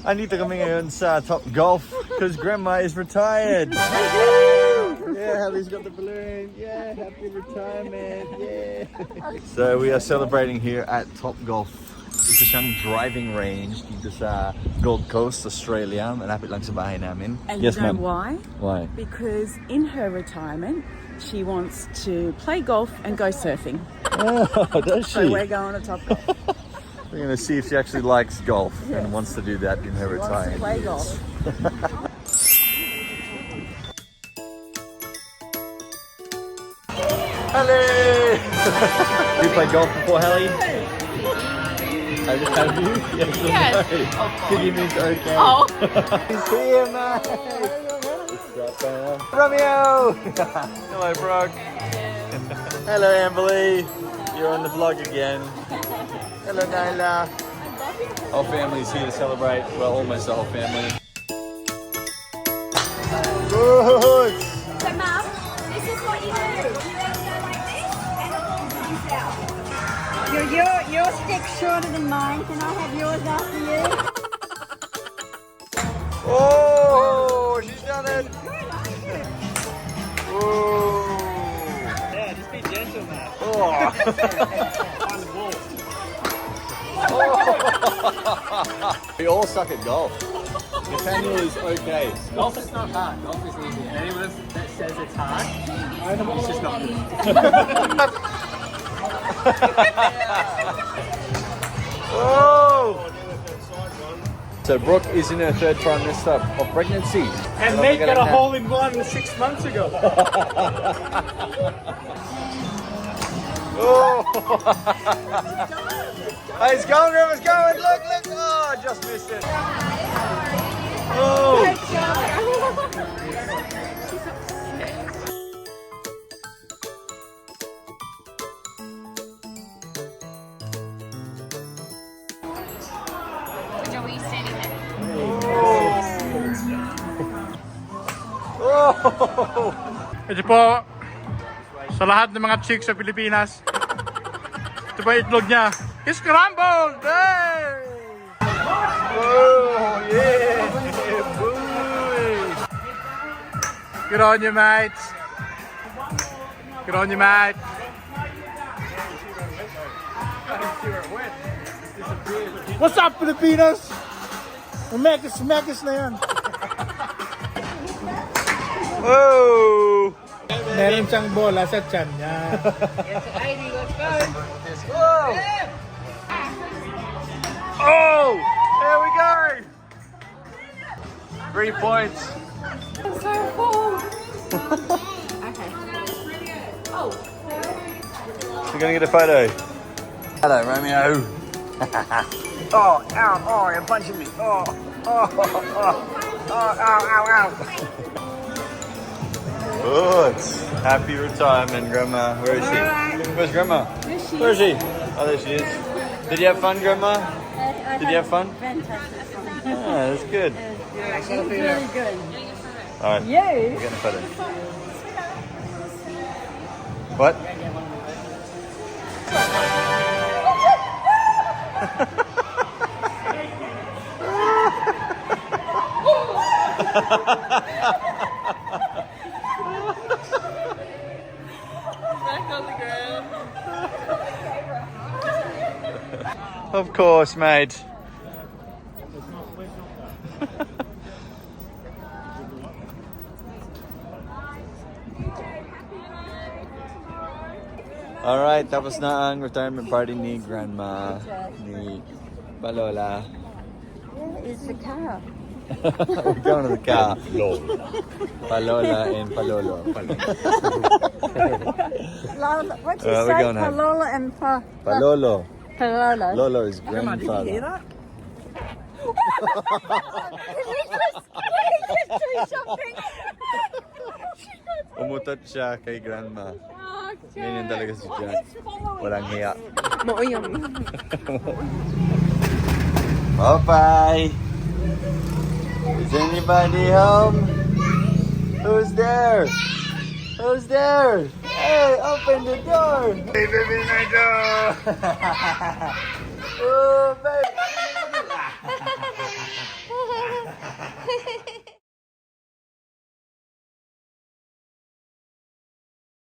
Andito kami ngayon sa Top Golf because Grandma is retired. Yeah, Hallie's got the balloon. Yeah, happy retirement. Yeah. So we are celebrating here at Top Golf. Isa siyang driving range dito sa Gold Coast, Australia. Malapit lang sa bahay namin. And yes, you know ma'am. why? Why? Because in her retirement, she wants to play golf and go surfing. Oh, does she? So we're going to Top Golf. We're going to see if she actually likes golf and wants to do that in her retirement. Play golf. Hallie! You played golf before, Hallie? Have you? Yes. Piggy means okay. Oh. He's here, mate. What's up, Romeo! Hello, Brock. Hello, Amberly. You're on the vlog again. Hello, Nyla. Our family's here to celebrate. Well, almost the whole family. Good. So, Mum, this is what you do. You let it go like this, and it all comes out. Your stick's shorter than mine. Can I have yours after you? Oh, she's done it. Oh. Yeah, just be gentle, man. Oh. On the ball. We all suck at golf. Nathaniel is okay. Golf is not hard. Golf is easy. Anyone that says it's hard, it's just not good. Oh! So Brooke is in her third trimester of pregnancy. And Nate got a hole-in-one 6 months ago. Oh! Hey, it's going, River's going. Look, look. Oh, I just missed it. Oh! Are we standing there? Oh! Ito po, sa lahat ng mga chicks sa Pilipinas, ito po itlog niya. Scrambled! Hey! Oh, yeah! Boy! Good on you, mates. Good on you, mate. What's up, Pilipinas? Smackers na yan. Oh! Meron siyang bola sa tiyan niya. Whoa! Oh! There we go! 3 points. I'm so full. Okay. Oh. We're gonna get a photo. Hello, Romeo. Oh, ow, oh, you're punching me. Oh, oh, oh, oh, ow, ow, ow. Good. Happy retirement, Grandma. Where is she? Where's Grandma? Where is she? Oh, there she is. Did you have fun, Grandma? Did you have fun? Fantastic. Ah, that's good. Really good. All right. You? We're getting a photo. What? Of course, mate. Alright, tapos na ang retirement party ni Grandma, ni Palola. Where is the car? We're going to the car. Palola and Palolo. Lola, what you We're say? going home. Palola and Palolo. Palolo. Lolo is grandfather. that? Did we just do something? Umutot siya kay Grandma. Ganyan talaga si Jack. Walang hiya. Bye-bye. Is anybody home? Who's there? Who's there? Hey, open the door. Hey, baby, my door. Oh, baby.